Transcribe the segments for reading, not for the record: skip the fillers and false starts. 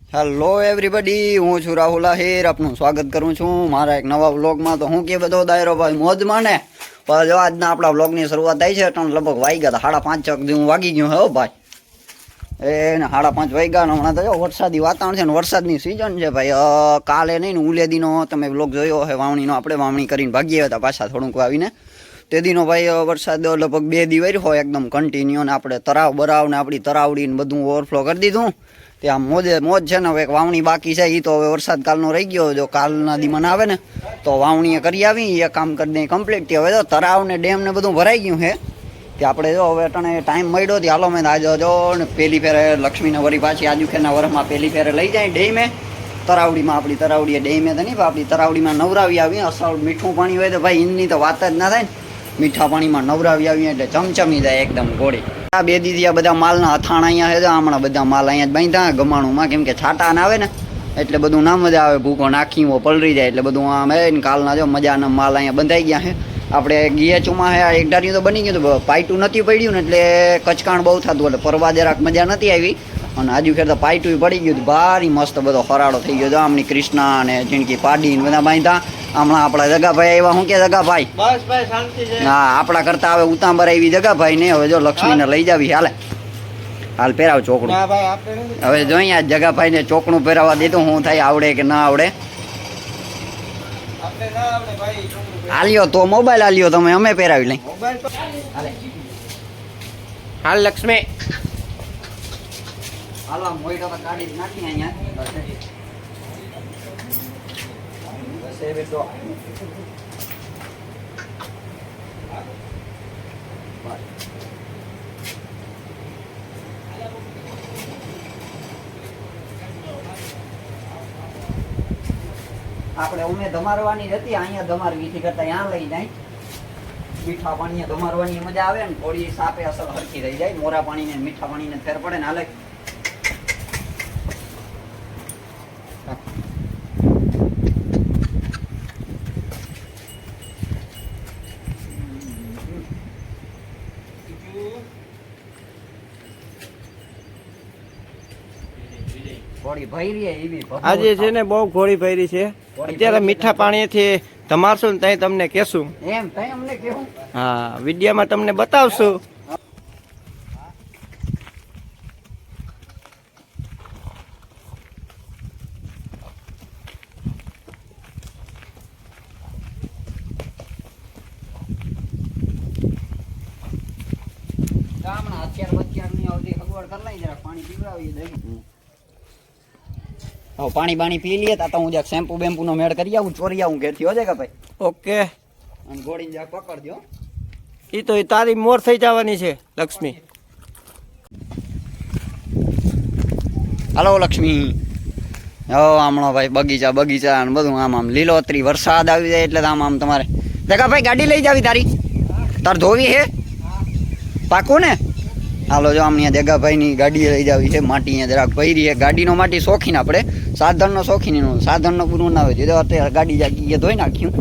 Hello everybody, હું છું રાહુલ આહિર. આપનું સ્વાગત કરું છું મારા એક નવા વ્લોગમાં. તો હું કે બધો દાયરો ભાઈ મોજમાં ને. પણ જો આજના આપણા વ્લોગની શરૂઆત થઈ છે તો લગભગ વાગી ગયા હતા 5:30 જેવું વાગી ગયું હે ભાઈ. એને 5:30 વાગ્યા ને હમણાં તો જો વરસાદી વાતાવરણ છે ને વરસાદની સિઝન છે ભાઈ. કાલે નહીં ને ઉલેદીનો તમે વ્લોગ જોયો હે વાવણીનો. આપણે વાવણી કરીને ભાગી હતા પાછા થોડુંક આવીને. તે દીનો ભાઈ વરસાદ લગભગ 2 દી વર્યો હોય એકદમ કન્ટિન્યુ. ને આપણે તરાવ બરાવ ને આપણી તરાવડી ને બધું ઓવરફ્લો કરી દીધું. ત્યાં મોજ છે ને. હવે એક વાવણી બાકી છે એ તો હવે વરસાદ કાલનો રહી ગયો. જો કાલના દીમાં આવે ને તો વાવણીએ કરી આવી એ કામ કરી દઈએ કમ્પ્લીટ. હવે તો તરાવ ને ડેમ ને બધું ભરાઈ ગયું છે. તે આપણે જો હવે અટાણે ટાઈમ મળ્યો હતી હાલો મેં આજે જો ને પહેલી ફેરે લક્ષ્મીને વળી પાછી આજુખેરના વરમાં પહેલી ફેરે લઈ જાય ડેમે તરાવડીમાં. આપણી તરાવડીએ ડેમે તો નહીં પણ આપણી તરાવડીમાં નવરાવી આવી. અસલ મીઠું પાણી હોય તો ભાઈ એની તો વાત જ ના થાય ને. મીઠા પાણીમાં નવરાવી આવીએ એટલે ચમચમી જાય એકદમ ગોળી. આ 2 દી આ બધા માલના અથાણા અહીંયા છે. હમણાં બધા માલ અહીંયા જ બાંધ્યા ગમાણુંમાં. કેમ કે છાટા ના આવે ને એટલે બધું ના મજા આવે. ભૂકો નાખીવો પલરી જાય એટલે બધું આમ હે ને. કાલના જો મજાના માલ અહીંયા બંધાઈ ગયા છે. આપણે ગીએચુમાં હે એક ધાર્યું તો બની ગયું તો પાઇટું નથી પડ્યું ને એટલે કચકાણ બહુ થતું એટલે પરવા જરાક મજા નથી આવી. અને આજુ ખેર તો પાઇટું પડી ગયું ભારી મસ્ત બધો ફરાળો થઈ ગયો. આમની કૃષ્ણા અને જિંદગી પાડી ને બધા બાંધ્યા. હમણાં આપણા જગાભાઈ આવ્યા. શું કે જગાભાઈ? બસ ભાઈ શાંતિ છે. હા, આપણા કરતા હવે ઉતાંબર આવી જગાભાઈ ને. હવે જો લક્ષ્મીને લઈ જાવી હાલે. હાલ પહેરાવ ચોકડું. હવે જો અહીંયા જગાભાઈ ને ચોકડું પહેરાવવા દીધું. શું થાય આવડે કે ના આવડે? હાલ્યો તો મોબાઈલ હાલ્યો તમે અમે પહેરાવી લઈ. હાલ લક્ષ્મી હાલો મોઈટા તો કાઢી નાખી અહીંયા. આપણે ઉમે ધમારવાની હતી અહીંયા ધમારવી થી કરતા અહીંયા લઈ જાય. મીઠા પાણીએ ધમારવાની મજા આવે ને. થોડી સાપે અસર હરખી રહી જાય. મોરા પાણીને મીઠા પાણીને ફેર પડે ને હાલે. આજે છે ને બહુ ઘોડી ભરી છે. અત્યારે મીઠા પાણીથી ધમારશું ને ત્યાં તમને કહેશું. એમ તઈ અમને કેવું? હા, વિડીયોમાં તમને બતાવશું. ગામના અત્યાર ની આવતી સગવડ કરી લઈ જરા પાણી પીવડાવી દઈ. હવે પાણી બાણી પી લઈએ તો હું જ્યાં શેમ્પુ બેમ્પુ નો મેળ કરી આવું. ચોરી આવું ઘેરથી હો જાય ભાઈ. ઓકે. અને ગોળીને જ્યાં પકડજો. એ તો તારી મોર થઈ જવાની છે લક્ષ્મી. હાલો લક્ષ્મી. હમણાં ભાઈ બગીચા અને બધું આમ લીલોતરી વરસાદ આવી જાય એટલે આમ તમારે દેખા ભાઈ ગાડી લઈ જાવી તારી. તાર ધોવી હે પાકું ને? હાલો જો આમની દેગાભાઈ ની ગાડી લઈ જાવી છે. માટી અહીંયા જરાક ભરી છે. ગાડીનો માટી શોખીન. આપણે સાધનનો શોખીન. સાધનનો પૂરું ના હોય તો અત્યારે ગાડી જાગી ધોઈ નાખ્યું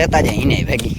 લેતા જાય એને ભેગી.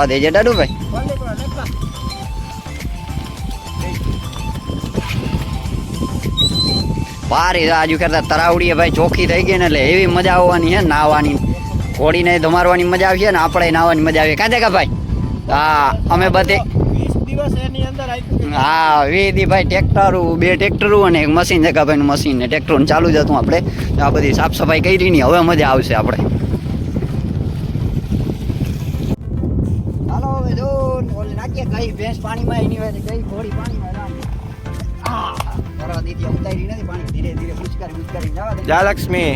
દેજે ડાડુ ભાઈ. પારી આજુ કરતા તરાવડીએ ભાઈ ચોખ્ખી થઈ ગઈ ને એટલે એવી મજા આવવાની છે નાવાની. ઘોડીને ધમારવાની મજા આવશે ને આપણે નાવાની મજા આવે. કાં દેખા ભાઈ? હા, અમે બધે 20 દિવસ એની અંદર આપ્યું. હા, 20 દી ભાઈ ટ્રેક્ટરું 2 ટ્રેક્ટરું અને એક મશીન દેખાભાઈ નું મશીન ને ટ્રેક્ટર ચાલુ જ હતું. આપણે આ બધી સાફ સફાઈ કરી ની હવે મજા આવશે આપણે. કઈ ભેંસ પાણીમાં એની હોય કઈ ઘોડી પાણીમાં કરવા દીધી ઉતારી નથી પાણી. ધીરે ધીરે પૂછકારી જવા દે. જા લક્ષ્મી.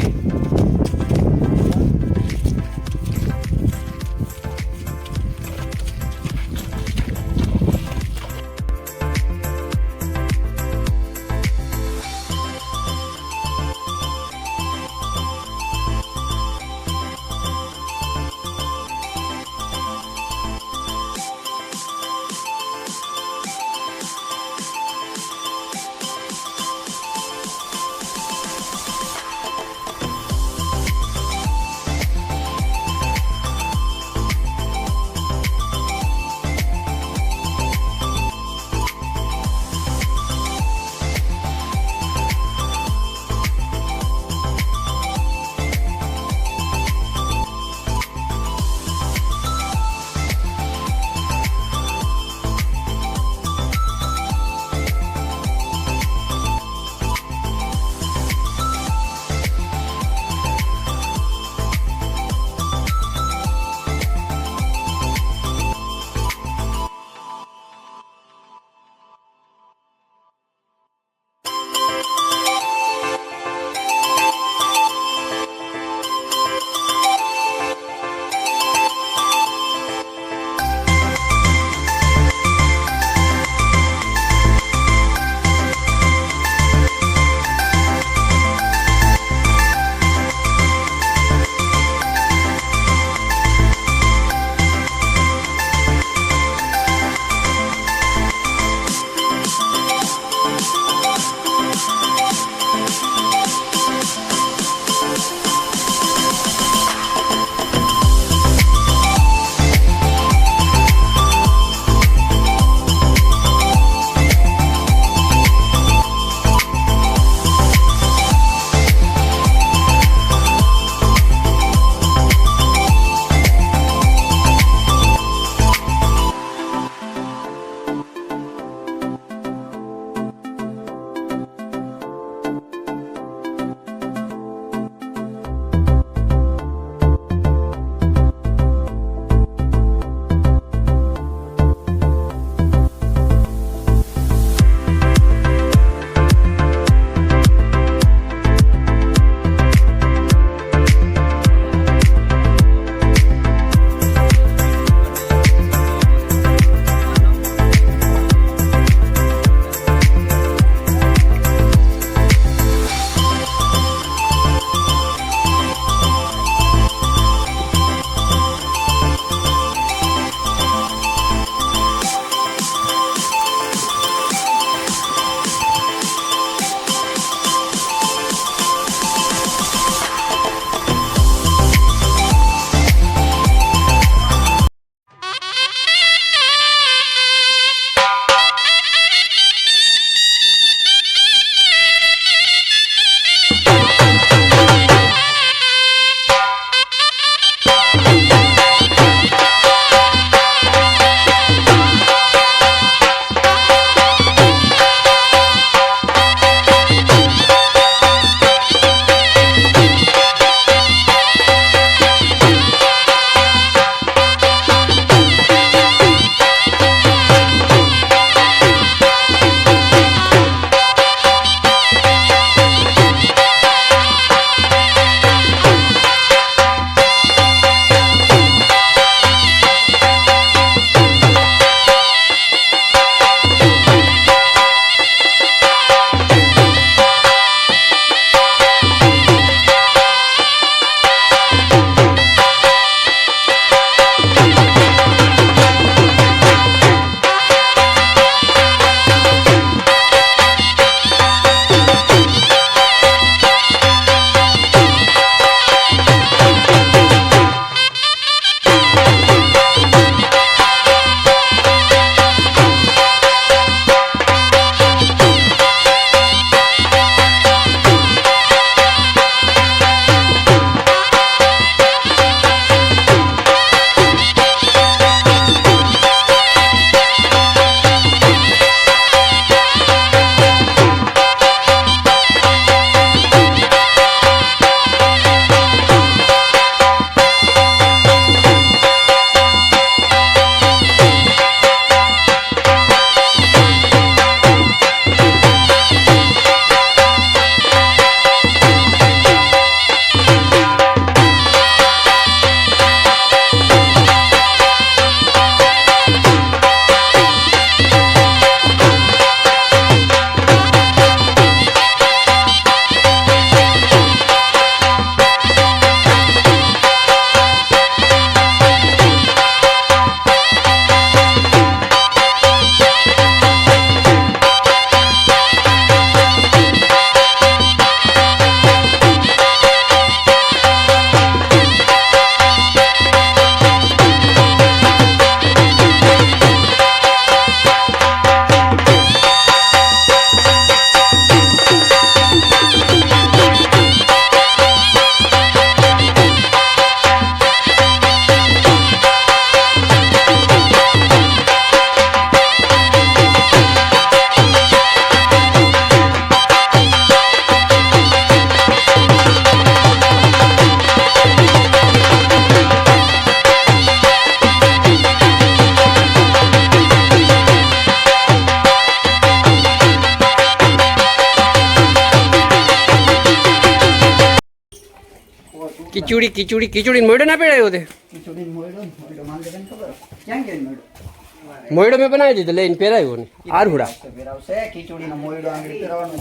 ખીચડી મોયડો ના પેડાયો તે ખીચડી મોયડો માલ દેને ખબર ક્યાં ગયો મોયડો મોયડો મેં બનાવી દીધો લઈને પહેરાયો ને આરહુડા ફેરાવશે ખીચડીનો મોયડો આંગળી પહેરાવવાનો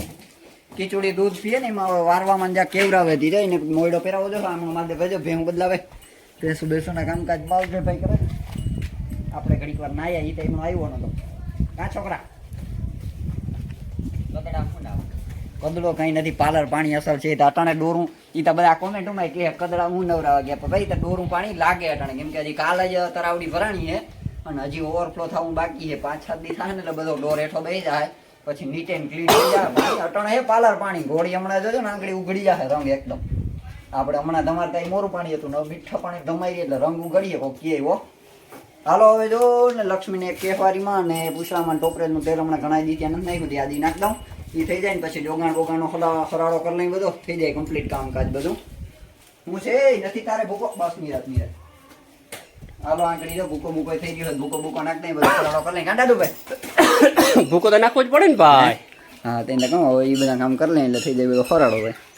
ખીચડી દૂધ પીએ ને એમાં વારવામાં જ્યાં કેવરાવે તી જાય ને મોયડો પહેરાવો જો આમાં માલ દે ભેજો ભેહું બદલાવે ભેંસું બેસુના કામકાજ બાવજે ભાઈ કરે આપણે ઘડીક વાર નાયા ઈ ટાઈમનો આવ્યો નતો કા છોકરા કદડો કઈ નથી પાર્લર પાણી અસર છે તો અટાણે દોરું ઈ તો બધા કોમેન્ટમાં કે કદડા હું નવરાવા ગયા પણ ભાઈ તો દોરું પાણી લાગે અટાણે કેમ કે હજી કાલ જ તરાવડી ભરાણી છે અને હજી ઓવરફ્લો થવું બાકી છે 5-7 દી થાય ને એટલે બધો ડોર હેઠો બેસી જાય પછી નીટ એન્ડ ક્લીન થઈ જાય ભાઈ અટાણે હે પાર્લર પાણી ઘોડી હમણાં જોજો ને આંગળી ઉઘડી જાય રંગ એકદમ આપણે હમણાં તમારે ત્યાં મોરું પાણી હતું ને મીઠા પાણી ધમાઈ એટલે રંગ ઉઘડીએ કોક કે એવો હાલો હવે જો ને લક્ષ્મીને એક કેફવારીમાં ને પૂછડામાં ટોપરેલનું તેલ હમણાં ઘણા દી ત્યાં નથી નાખ્યું યાદી નાખ દઉં એ થઈ જાય ને પછી ડોગાણ બોગાણનો ફરાળો કરી લઈ બધો થઈ જાય કમ્પ્લીટ કામકાજ બધું હું છે નથી તારે ભૂકો બસ નિરાત હાલો આંકડી જો ભૂકો બૂકો થઈ ગયો ભૂકો નાખ દઈ બધો ફરાળો કરી લઈ કાંડા દો ભાઈ ભૂકો તો નાખવો જ પડે ને ભાઈ હા તેને કહો એ બધા કામ કરી લે એટલે થઈ જાય બધો ફરાળો ભાઈ